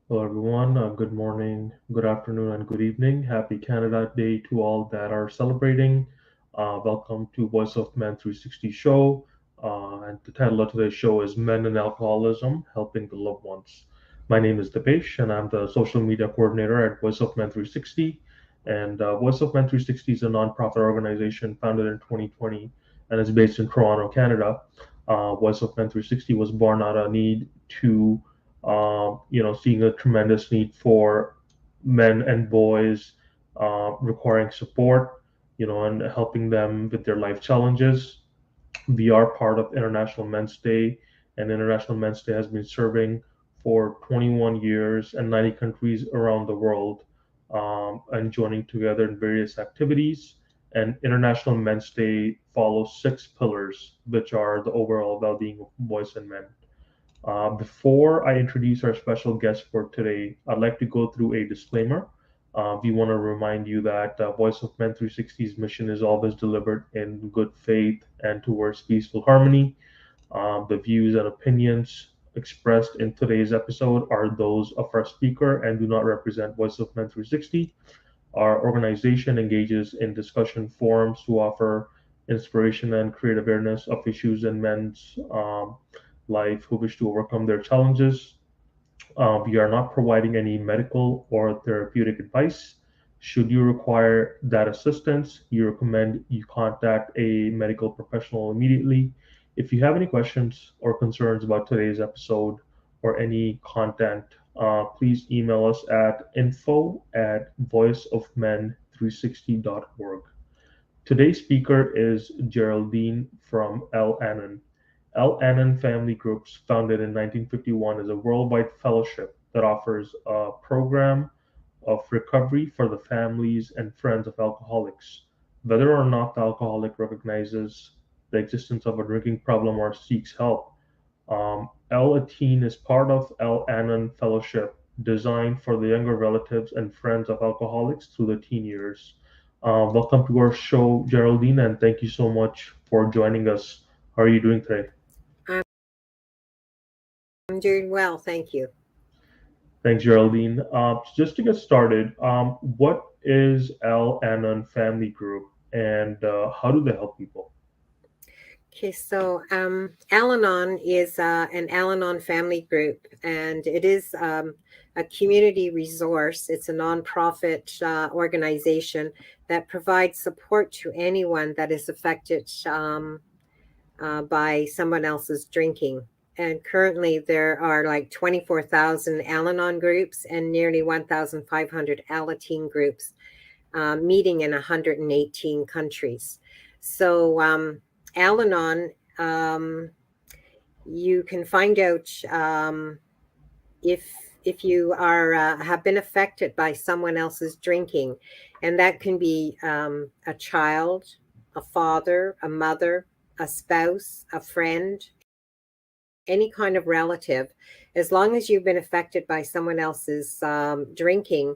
Hello, everyone. Good morning, good afternoon, and good evening. Happy Canada Day to all that are celebrating. Welcome to Voice of Men 360 show. And the title of today's show is Men and Alcoholism Helping the Loved Ones. My name is Dipesh, and I'm the social media coordinator at Voice of Men 360. And Voice of Men 360 is a nonprofit organization founded in 2020 and is based in Toronto, Canada. Voice of Men 360 was born out of a need to seeing a tremendous need for men and boys requiring support, and helping them with their life challenges. We are part of International Men's Day, and International Men's Day has been serving for 21 years and 90 countries around the world, and joining together in various activities. And International Men's Day follows six pillars, which are the overall well being of boys and men. Before I introduce our special guest for today, I'd like to go through a disclaimer. We want to remind you that Voice of Men 360's mission is always delivered in good faith and towards peaceful harmony. The views and opinions expressed in today's episode are those of our speaker and do not represent Voice of Men 360. Our organization engages in discussion forums to offer inspiration and create awareness of issues in men's life who wish to overcome their challenges. We are not providing any medical or therapeutic advice. Should you require that assistance, you recommend you contact a medical professional immediately. If you have any questions or concerns about today's episode or any content, please email us at info@voiceofmen360.org. Today's speaker is Geraldine from Al-Anon. Al-Anon Family Groups, founded in 1951, is a worldwide fellowship that offers a program of recovery for the families and friends of alcoholics. Whether or not the alcoholic recognizes the existence of a drinking problem or seeks help, Al-Ateen is part of Al-Anon Fellowship, designed for the younger relatives and friends of alcoholics through the teen years. Welcome to our show, Geraldine, and thank you so much for joining us. How are you doing today? I'm doing well, thank you. Thanks, Geraldine. Just to get started, what is Al-Anon Family Group, and how do they help people? Okay, so Al-Anon is an Al-Anon family group, and it is a community resource. It's a nonprofit organization that provides support to anyone that is affected by someone else's drinking. And currently, there are like 24,000 Al-Anon groups and nearly 1,500 Alateen groups meeting in 118 countries. So, Al-Anon, you can find out if you are have been affected by someone else's drinking, and that can be a child, a father, a mother, a spouse, a friend, any kind of relative. As long as you've been affected by someone else's drinking,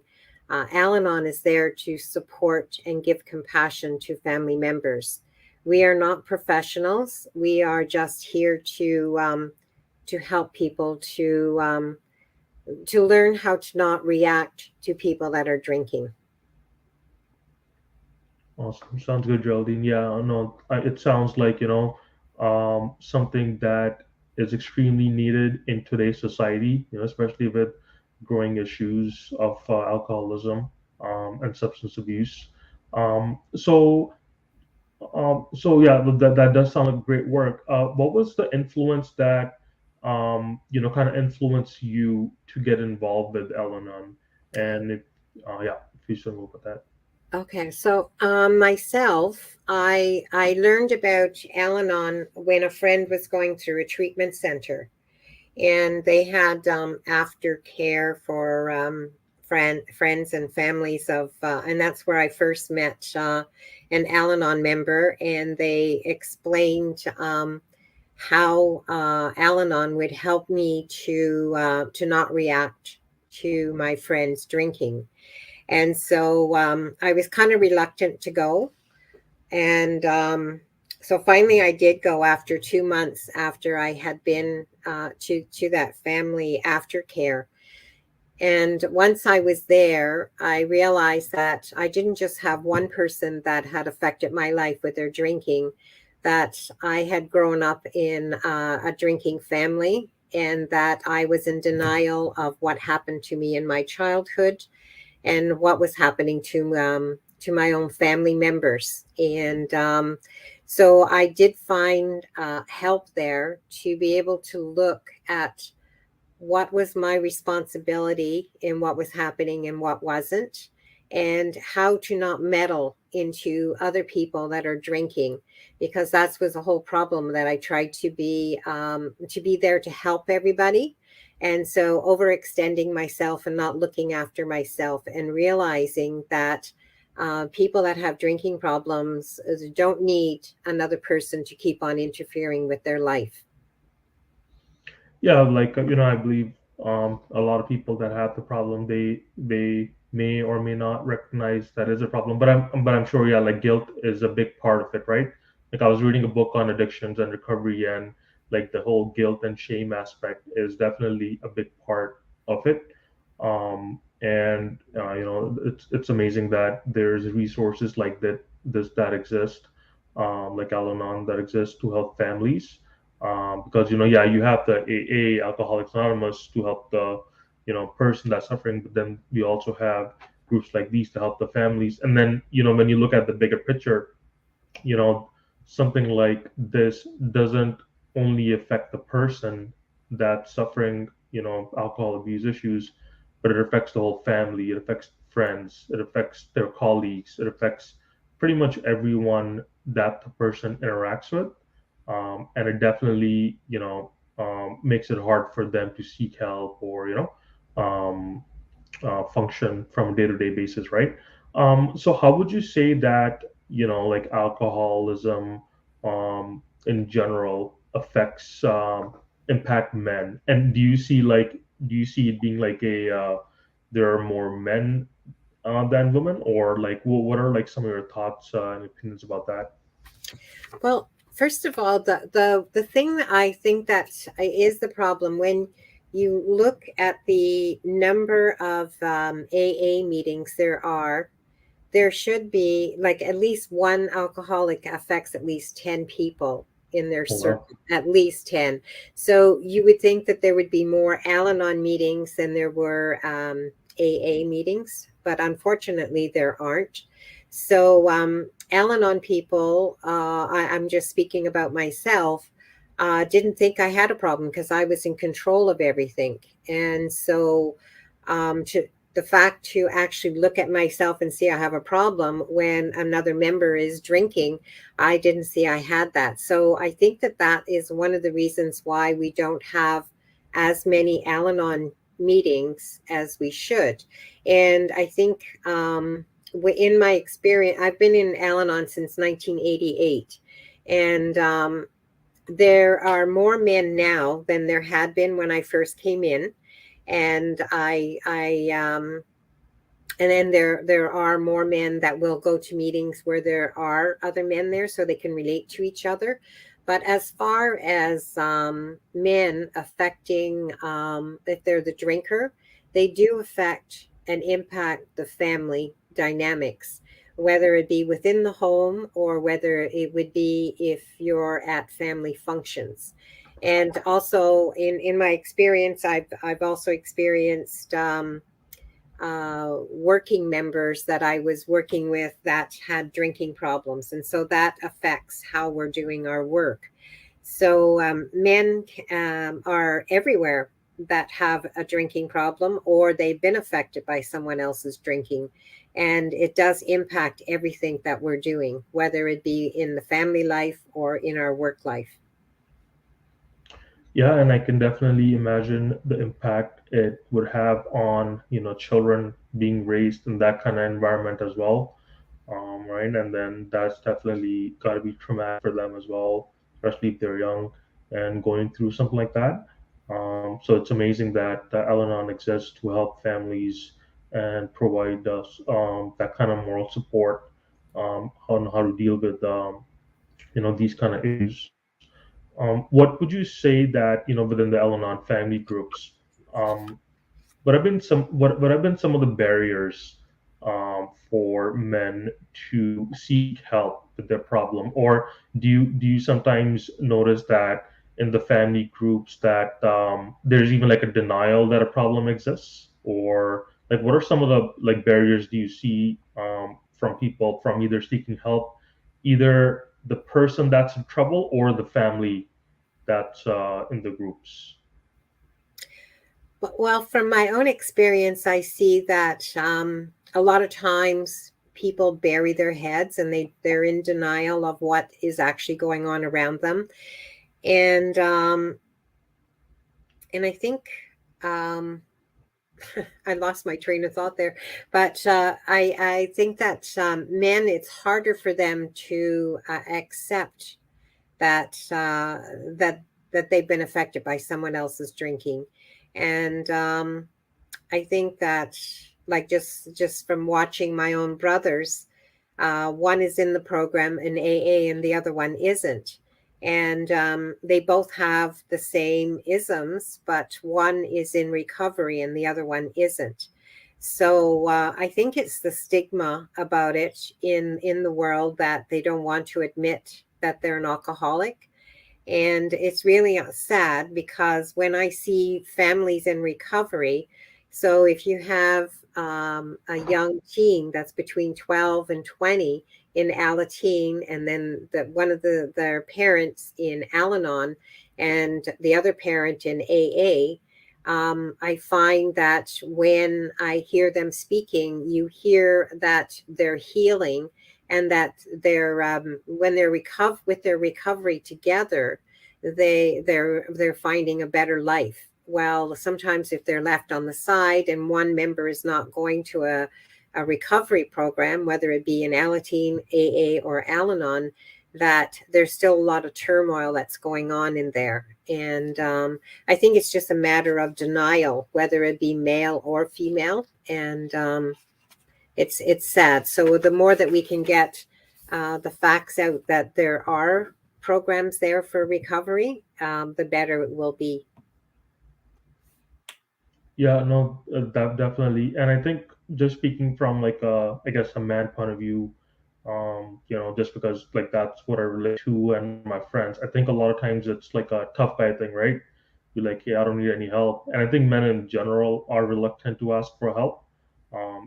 Al-Anon is there to support and give compassion to family members. We are not professionals. We are just here to help people to learn how to not react to people that are drinking. Awesome. Sounds good, Geraldine. Yeah, no, it sounds like, something that is extremely needed in today's society, especially with growing issues of alcoholism and substance abuse. So yeah, that does sound like great work. What was the influence that, kind of influenced you to get involved with Al-Anon? And yeah, if you should move with that. Okay, so myself, I learned about Al-Anon when a friend was going through a treatment center, and they had aftercare for friends and families of, and that's where I first met an Al-Anon member, and they explained how Al-Anon would help me to not react to my friends drinking. And so I was kind of reluctant to go. And so finally I did go after 2 months after I had been to that family aftercare. And once I was there, I realized that I didn't just have one person that had affected my life with their drinking, that I had grown up in a drinking family, and that I was in denial of what happened to me in my childhood and what was happening to my own family members. And so I did find help there to be able to look at what was my responsibility in what was happening and what wasn't, and how to not meddle into other people that are drinking, because that was a whole problem, that I tried to be there to help everybody, and so overextending myself and not looking after myself, and realizing that people that have drinking problems don't need another person to keep on interfering with their life. Yeah, like I believe a lot of people that have the problem, they may or may not recognize that is a problem. But I'm sure, yeah, like guilt is a big part of it, right? Like I was reading a book on addictions and recovery, and like the whole guilt and shame aspect is definitely a big part of it. And it's amazing that there's resources like that exist, like Al-Anon, that exist to help families, because yeah, you have the AA, Alcoholics Anonymous, to help the person that's suffering, but then we also have groups like these to help the families. And then when you look at the bigger picture, you know something like this doesn't only affect the person that's suffering alcohol abuse issues, but it affects the whole family, it affects friends, it affects their colleagues, it affects pretty much everyone that the person interacts with. And it definitely makes it hard for them to seek help, or um, function from a day-to-day basis, right? So how would you say that like alcoholism in general affects impact men? And do you see it being like a there are more men than women, or like what are like some of your thoughts and opinions about that? Well, first of all, the thing that I think that is the problem, when you look at the number of AA meetings there should be like at least one alcoholic affects at least 10 people in their Oh, wow. circle, at least 10. So you would think that there would be more Al-Anon meetings than there were AA meetings, but unfortunately there aren't. So Al-Anon people, I'm just speaking about myself, didn't think I had a problem because I was in control of everything. And so to the fact to actually look at myself and see I have a problem when another member is drinking, I didn't see I had that. So I think that that is one of the reasons why we don't have as many Al-Anon meetings as we should. And I think in my experience, I've been in Al-Anon since 1988. And there are more men now than there had been when I first came in. And and then there are more men that will go to meetings where there are other men there, so they can relate to each other. But as far as men affecting, if they're the drinker, they do affect and impact the family dynamics, whether it be within the home or whether it would be if you're at family functions. And also in my experience, I've also experienced working members that I was working with that had drinking problems. And so that affects how we're doing our work. So men are everywhere that have a drinking problem, or they've been affected by someone else's drinking. And it does impact everything that we're doing, whether it be in the family life or in our work life. Yeah, and I can definitely imagine the impact it would have on children being raised in that kind of environment as well, right? And then that's definitely got to be traumatic for them as well, especially if they're young and going through something like that. So it's amazing that Al-Anon exists to help families and provide us that kind of moral support on how to deal with these kind of issues. What would you say that within the Al-Anon family groups? Um, what have been some of the barriers for men to seek help with their problem, or do you sometimes notice that in the family groups that there's even like a denial that a problem exists, or like what are some of the like barriers do you see from people from either seeking help, either the person that's in trouble or the family that's in the groups? Well, from my own experience, I see that a lot of times people bury their heads and they're in denial of what is actually going on around them. And and I think um, I lost my train of thought there, but I think that men, it's harder for them to accept that that that they've been affected by someone else's drinking, and I think that, like, just from watching my own brothers, one is in the program in AA and the other one isn't. And they both have the same isms, but one is in recovery and the other one isn't. So I think it's the stigma about it in the world that they don't want to admit that they're an alcoholic. And it's really sad because when I see families in recovery, so if you have a young teen that's between 12 and 20 in Alateen, and then one of their parents in Al-Anon and the other parent in AA, I find that when I hear them speaking, you hear that they're healing and that they're when they're with their recovery together, they're finding a better life. Well, sometimes if they're left on the side and one member is not going to a recovery program, whether it be an Alateen, AA, or Al-Anon, that there's still a lot of turmoil that's going on in there. And I think it's just a matter of denial, whether it be male or female. And it's sad. So the more that we can get the facts out that there are programs there for recovery, the better it will be. Yeah, no, that definitely. And I think just speaking from like I guess a man point of view, just because like that's what I relate to and my friends. I think a lot of times it's like a tough guy thing, right? You're like, yeah, I don't need any help. And I think men in general are reluctant to ask for help,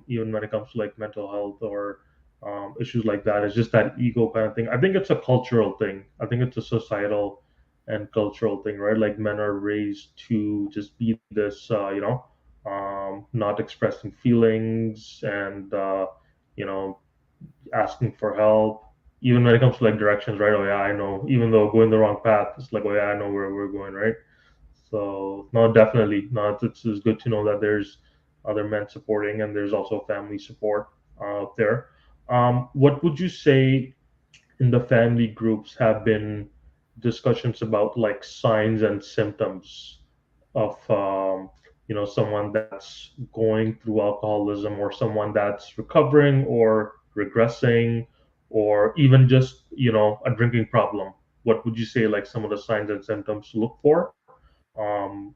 even when it comes to like mental health or issues like that. It's just that ego kind of thing. I think it's a cultural thing. I think it's a societal and cultural thing, right? Like men are raised to just be this, not expressing feelings and, asking for help, even when it comes to like directions, right? Oh, yeah, I know. Even though going the wrong path, it's like, oh, yeah, I know where we're going, right? So, no, definitely. No, it's good to know that there's other men supporting and there's also family support out there. What would you say in the family groups have been discussions about like signs and symptoms of someone that's going through alcoholism or someone that's recovering or regressing or even just a drinking problem? What would you say like some of the signs and symptoms to look for, um,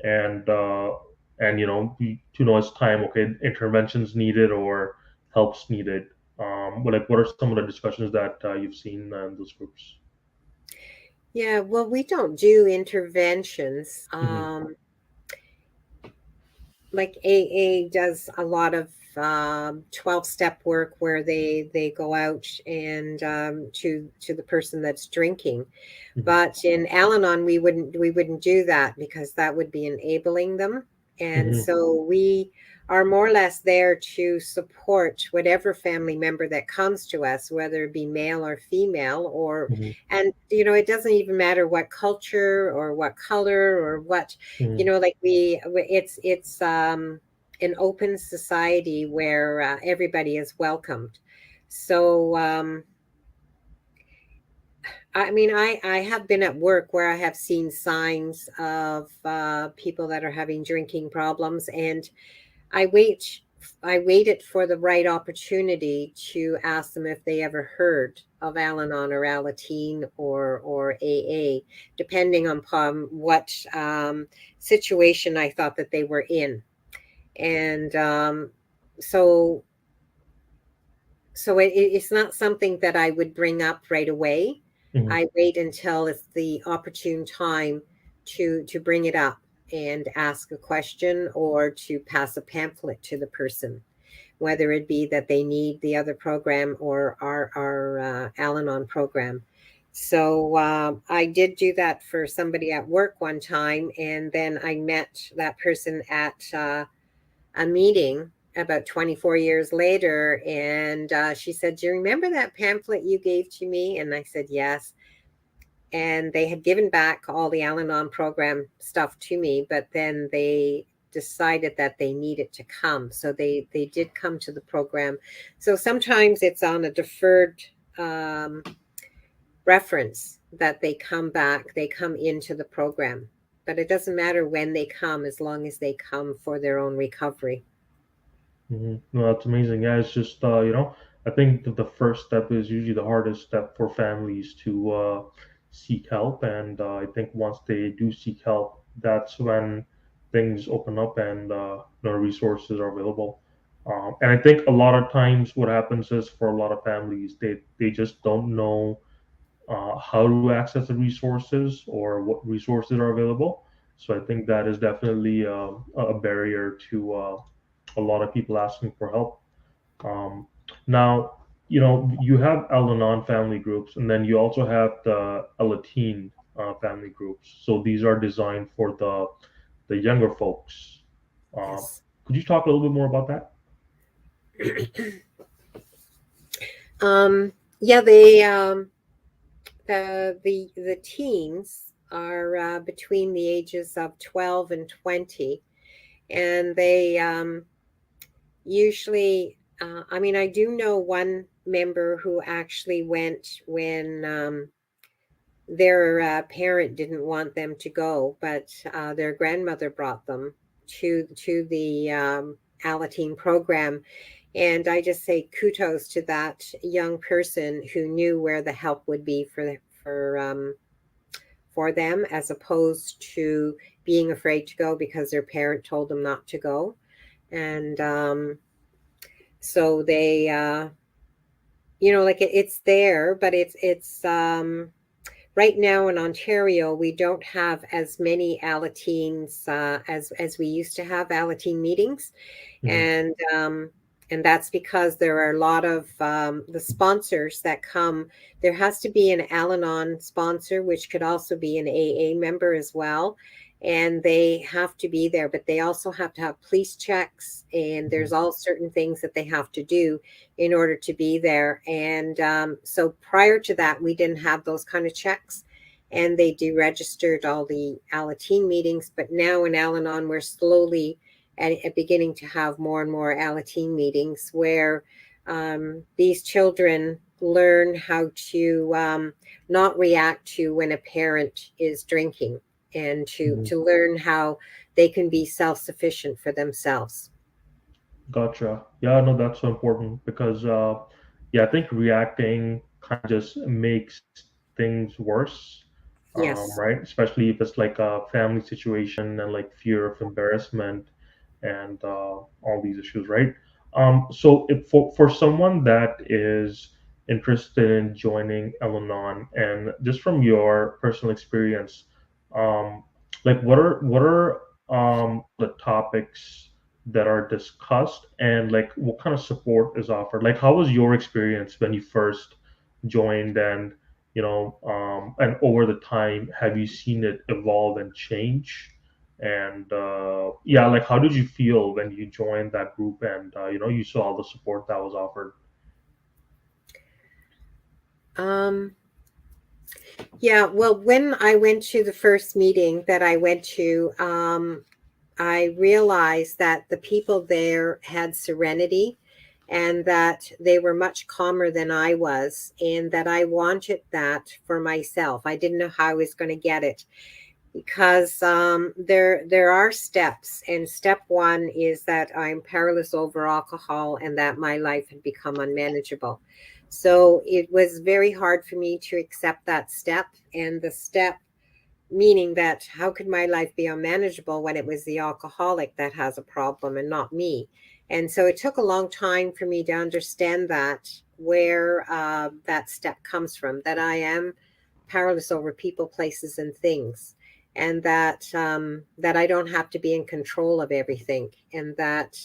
and to know it's time, okay, interventions needed or helps needed? But like what are some of the discussions that you've seen in those groups? Yeah, well, we don't do interventions. Hmm. Like AA does a lot of 12-step work where they go out and to the person that's drinking. Hmm. But in Al-Anon, we wouldn't do that because that would be enabling them. And Hmm. so we are more or less there to support whatever family member that comes to us, whether it be male or female, or Hmm. and it doesn't even matter what culture or what color or what, Hmm. like it's an open society where everybody is welcomed. So I mean, I have been at work where I have seen signs of people that are having drinking problems, and I wait. I waited for the right opportunity to ask them if they ever heard of Al-Anon or Alateen or AA, depending on what situation I thought that they were in. And so it's not something that I would bring up right away. Mhm. I wait until it's the opportune time to bring it up and ask a question or to pass a pamphlet to the person, whether it be that they need the other program or our Al-Anon program. So I did do that for somebody at work one time, and then I met that person at a meeting about 24 years later, and she said, "Do you remember that pamphlet you gave to me?" And I said, "Yes." And they had given back all the Al-Anon program stuff to me, but then they decided that they needed to come, so they did come to the program. So sometimes it's on a deferred um, reference that they come back, they come into the program, but it doesn't matter when they come as long as they come for their own recovery. No, that's amazing. Yeah, it's just I think that the first step is usually the hardest step for families to seek help, and I think once they do seek help, that's when things open up and resources are available. And I think a lot of times what happens is for a lot of families, they just don't know how to access the resources or what resources are available. So I think that is definitely a barrier to a lot of people asking for help. Um, Now, you have Al-Anon family groups, and then you also have the Alateen family groups. So these are designed for the younger folks. Um, Yes. could you talk a little bit more about that? um, yeah, they the teens are between the ages of 12 and 20, and they usually I mean, I do know one member who actually went when their parent didn't want them to go, but their grandmother brought them to the Alateen program. And I just say kudos to that young person who knew where the help would be for them, as opposed to being afraid to go because their parent told them not to go. And so they, like it's there, but it's right now in Ontario, we don't have as many Alateens as we used to have Alateen meetings, Hmm. and that's because there are a lot of the sponsors that come. There has to be an Al-Anon sponsor, which could also be an AA member as well, and they have to be there. But they also have to have police checks, and Hmm. there's all certain things that they have to do in order to be there. And so prior to that, we didn't have those kind of checks. And they deregistered all the Alateen meetings. But now in Al-Anon, we're slowly at beginning to have more and more Alateen meetings where these children learn how to not react to when a parent is drinking, and Hmm. to learn how they can be self-sufficient for themselves. Gotcha. Yeah, no, that's so important because, yeah, I think reacting kind of just makes things worse, Yes. right? Especially if it's like a family situation and like fear of embarrassment and all these issues, right? So if for someone that is interested in joining Al-Anon, and just from your personal experience, um, like what are the topics that are discussed, and like what kind of support is offered? Like how was your experience when you first joined, and and over the time have you seen it evolve and change? And yeah, like how did you feel when you joined that group, and you saw all the support that was offered? Um, yeah, well, when I went to the first meeting that I went to, I realized that the people there had serenity and that they were much calmer than I was, and that I wanted that for myself. I didn't know how I was going to get it, because there are steps, and step one is that I'm powerless over alcohol and that my life had become unmanageable. So it was very hard for me to accept that step, and the step meaning that how could my life be unmanageable when it was the alcoholic that has a problem and not me? And so it took a long time for me to understand that, where that step comes from, that I am powerless over people, places, and things, and that I don't have to be in control of everything, and that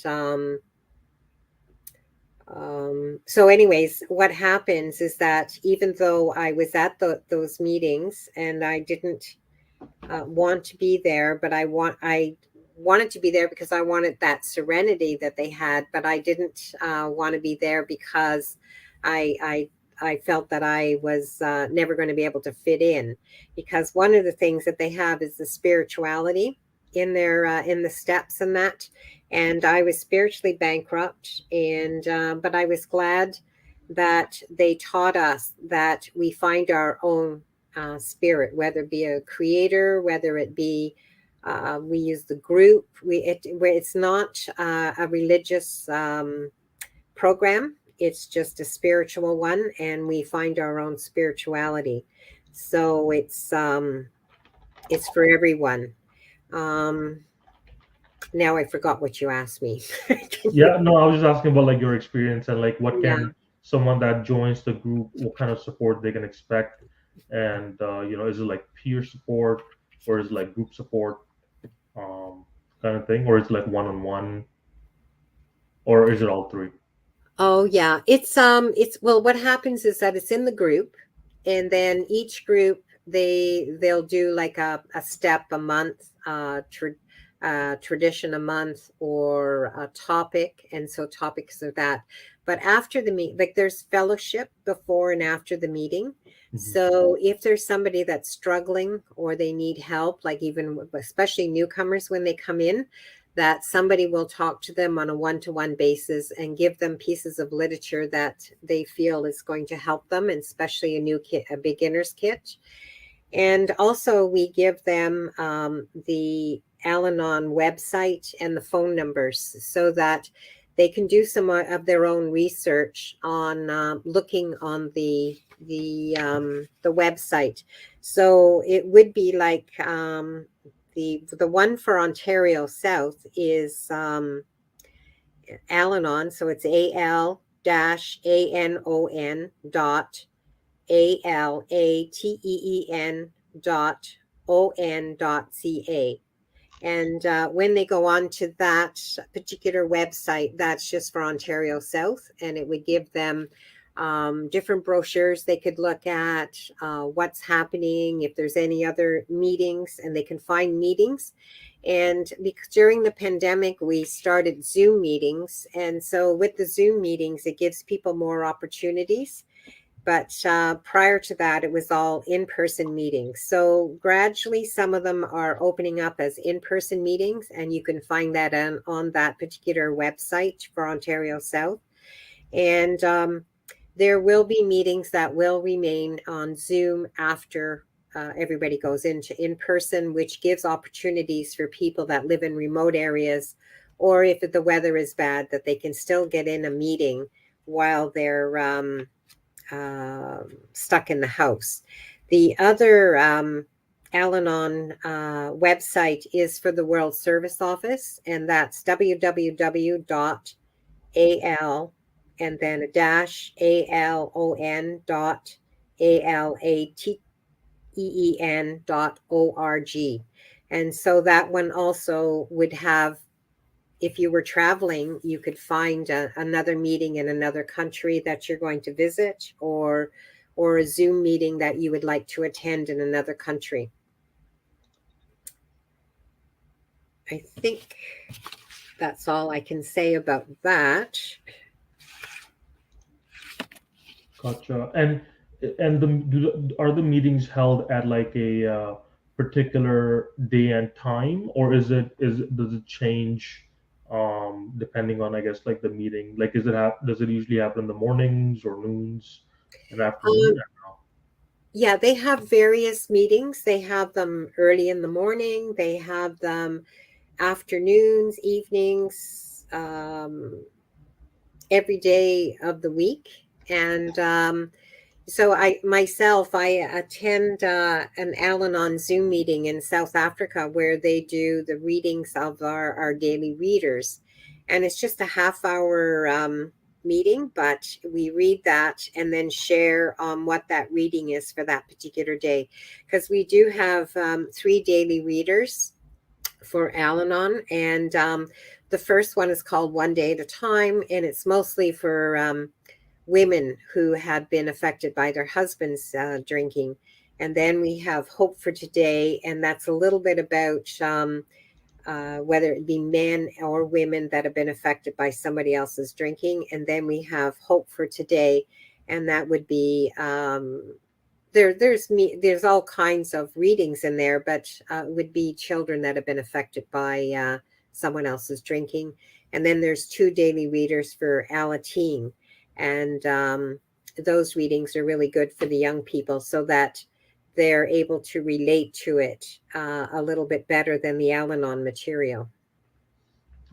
so anyways, what happens is that even though I was at those meetings and I didn't want to be there, but I wanted to be there because I wanted that serenity that they had, but I didn't want to be there because I I I felt that I was never going to be able to fit in, because one of the things that they have is the spirituality in the steps and that, and I was spiritually bankrupt, and but I was glad that they taught us that we find our own spirit, whether it be a creator, whether it be we use the group. Where it's not a religious program; it's just a spiritual one, and we find our own spirituality. So it's for everyone. Um, Now I forgot what you asked me. Can you? Yeah, no, I was just asking about like your experience and like what Yeah. can someone that joins the group, what kind of support they can expect, and is it like peer support or is it like group support, um, kind of thing, or is it like one on one, or is it all three? Oh yeah, it's well, what happens is that it's in the group, and then each group they'll do like a step a month, tradition a month, or a topic, and so topics are that. But after the meet, like there's fellowship before and after the meeting. Hmm. So if there's somebody that's struggling or they need help, like even especially newcomers when they come in, that somebody will talk to them on a one-to-one basis and give them pieces of literature that they feel is going to help them, and especially a new kit, a beginner's kit. And also we give them the Al-Anon website and the phone numbers so that they can do some of their own research on looking on the website. So it would be like the one for Ontario South is Al-Anon, so it's AL-ANON dot ALATEEN dot ON dot CA. And when they go on to that particular website, that's just for Ontario South, and it would give them different brochures they could look at, what's happening, if there's any other meetings, and they can find meetings. And because during the pandemic, we started Zoom meetings. And so with the Zoom meetings, it gives people more opportunities, but prior to that, it was all in-person meetings. So gradually, some of them are opening up as in-person meetings, and you can find that on that particular website for Ontario South. And there will be meetings that will remain on Zoom after everybody goes into in-person, which gives opportunities for people that live in remote areas, or if the weather is bad, that they can still get in a meeting while they're stuck in the house. The other Al-Anon website is for the World Service Office, and that's www.al and then a dash ALON dot ALATEEN.org. And so that one also would have, if you were traveling, you could find another meeting in another country that you're going to visit, or a Zoom meeting that you would like to attend in another country. I think that's all I can say about that. Gotcha. And are the meetings held at like a particular day and time, or does it change depending on, I guess, like the meeting? Like, does it usually happen in the mornings or noons and afternoon? Um, yeah, they have various meetings. They have them early in the morning. They have them afternoons, evenings, every day of the week. And So I myself, I attend an Al-Anon Zoom meeting in South Africa where they do the readings of our daily readers, and it's just a half-hour meeting, but we read that and then share what that reading is for that particular day, because we do have three daily readers for Al-Anon, and the first one is called One Day at a Time, and it's mostly for women who had been affected by their husbands drinking. And then we have Hope for Today, and that's a little bit about whether it be men or women that have been affected by somebody else's drinking. And then we have Hope for Today, and that would be there's all kinds of readings in there, but would be children that have been affected by someone else's drinking. And then there's two daily readers for AlAnon, and those readings are really good for the young people so that they're able to relate to it a little bit better than the Al-Anon material.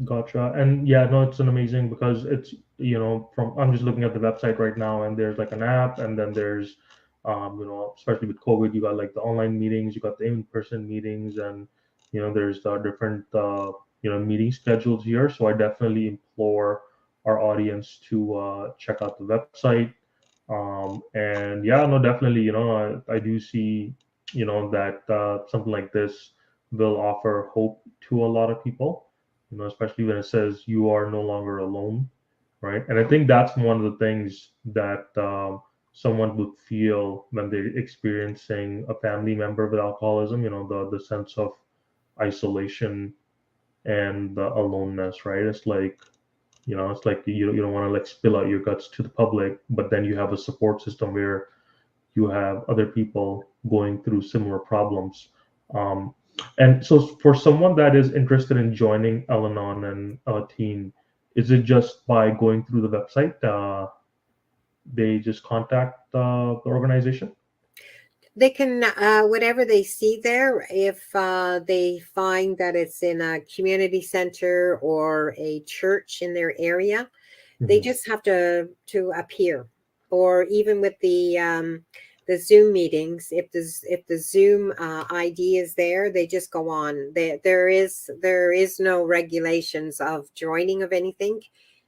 Gotcha. And yeah, no, it's an amazing because it's, from I'm just looking at the website right now and there's like an app and then there's especially with COVID, you got like the online meetings, you got the in-person meetings and there's different meeting schedules here. So I definitely implore our audience to check out the website. And yeah, no, definitely, I do see, that something like this will offer hope to a lot of people, especially when it says you are no longer alone, right? And I think that's one of the things that someone would feel when they're experiencing a family member with alcoholism, the sense of isolation and the aloneness, right? It's like you don't want to like spill out your guts to the public, but then you have a support system where you have other people going through similar problems. Um, and so, for someone that is interested in joining Al-Anon and a team, is it just by going through the website? They just contact the organization? They can, whatever they see there, if they find that it's in a community center or a church in their area, they Hmm. just have to appear. Or even with the Zoom meetings, if the Zoom ID is there, they just go on. There is no regulations of joining of anything.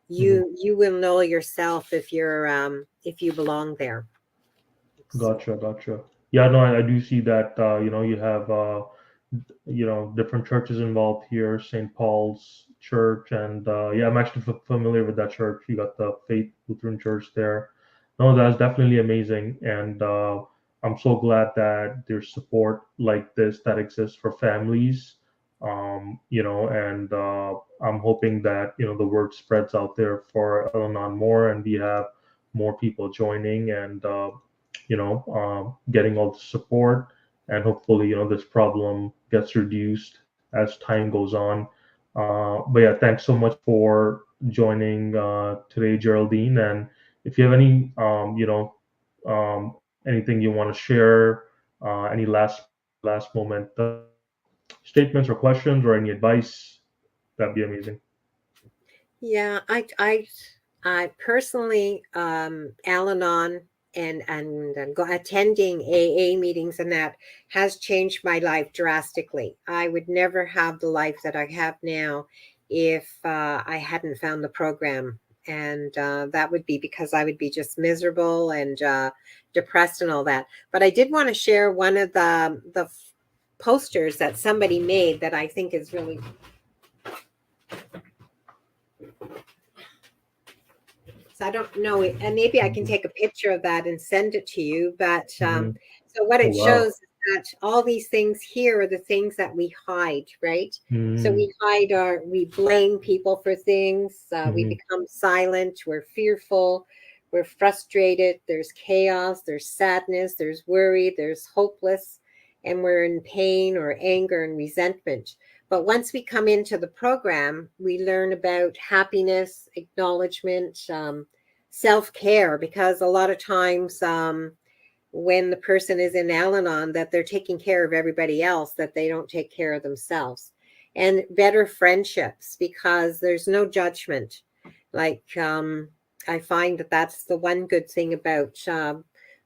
Hmm. You will know yourself if you belong there. So. Gotcha, gotcha. Yeah, no, I do see that. You have different churches involved here, St. Paul's Church, and yeah, I'm actually familiar with that church. You got the Faith Lutheran Church there. No, that's definitely amazing, and I'm so glad that there's support like this that exists for families. And I'm hoping that the word spreads out there for Al-Anon more, and we have more people joining, and getting all the support, and hopefully this problem gets reduced as time goes on. But yeah, thanks so much for joining today, Geraldine. And if you have any anything you want to share, any last moment statements or questions or any advice, that'd be amazing. Yeah, I personally, Al-Anon and attending AA meetings and that has changed my life drastically. I would never have the life that I have now if I hadn't found the program, and that would be because I would be just miserable and depressed and all that. But I did want to share one of the posters that somebody made that I think is really. So I don't know, and maybe I can Hmm. take a picture of that and send it to you. But Hmm. so what Oh it shows wow. is that all these things here are the things that we hide, right? So Hmm. we blame people for things. We Hmm. become silent. We're fearful. We're frustrated. There's chaos. There's sadness. There's worry. There's hopeless, and we're in pain or anger and resentment. But once we come into the program, we learn about happiness, acknowledgement, self care, because a lot of times when the person is in Al Anon, that they're taking care of everybody else, that they don't take care of themselves. And better friendships, because there's no judgment. Like, I find that that's the one good thing about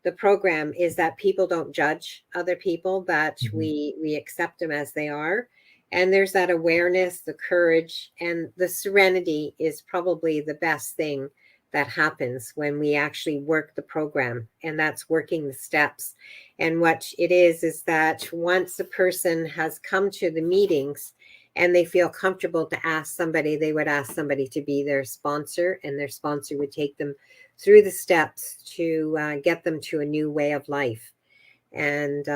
the program is that people don't judge other people, that Mhm. we accept them as they are. And there's that awareness, the courage, and the serenity is probably the best thing that happens when we actually work the program, and that's working the steps. And what it is that once a person has come to the meetings and they feel comfortable to ask somebody, they would ask somebody to be their sponsor, and their sponsor would take them through the steps to get them to a new way of life. And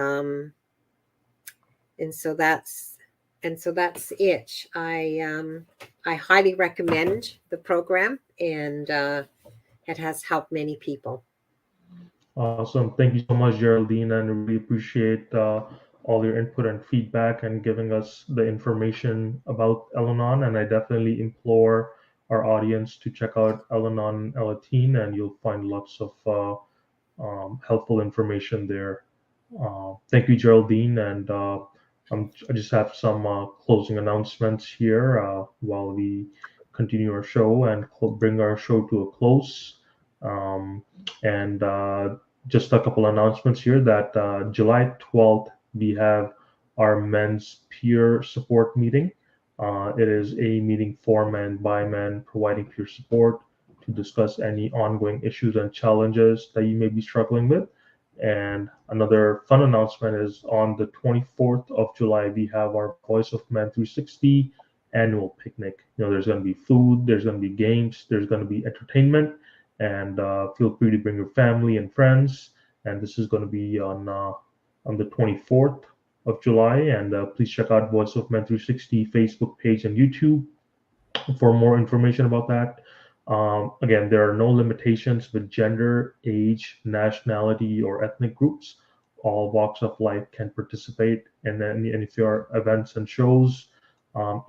and so that's that's it. I highly recommend the program, and it has helped many people. Awesome. Thank you so much, Geraldine, and really appreciate all your input and feedback and giving us the information about Al-Anon. And I definitely implore our audience to check out Al-Anon Alateen, and you'll find lots of helpful information there. Thank you, Geraldine. And I just have some closing announcements here while we continue our show and bring our show to a close. Um, and just a couple announcements here that July 12th, we have our men's peer support meeting. It is a meeting for men by men, providing peer support to discuss any ongoing issues and challenges that you may be struggling with. And another fun announcement is on the 24th of July, we have our Voice of Man 360 annual picnic. There's going to be food, there's going to be games, there's going to be entertainment, and feel free to bring your family and friends. And this is going to be on the 24th of July. And please check out Voice of Men 360 Facebook page and YouTube for more information about that. Again, there are no limitations with gender, age, nationality, or ethnic groups. All walks of life can participate in any of your events and shows.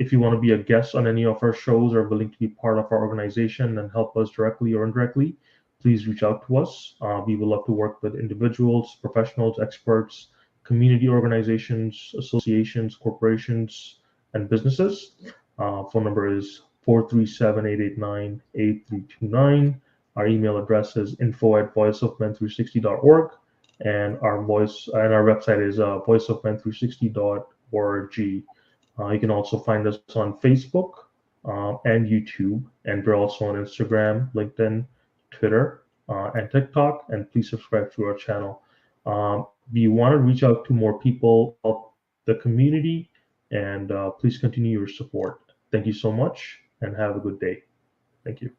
If you want to be a guest on any of our shows or willing to be part of our organization and help us directly or indirectly, please reach out to us. We would love to work with individuals, professionals, experts, community organizations, associations, corporations, and businesses. Phone number is 437-889-8329. Our email address is info@voiceofmen360.org, and our website is voiceofmen360.org. You can also find us on Facebook and YouTube, and we're also on Instagram, LinkedIn, Twitter, and TikTok. And please subscribe to our channel. We want to reach out to more people, help the community, and please continue your support. Thank you so much and have a good day. Thank you.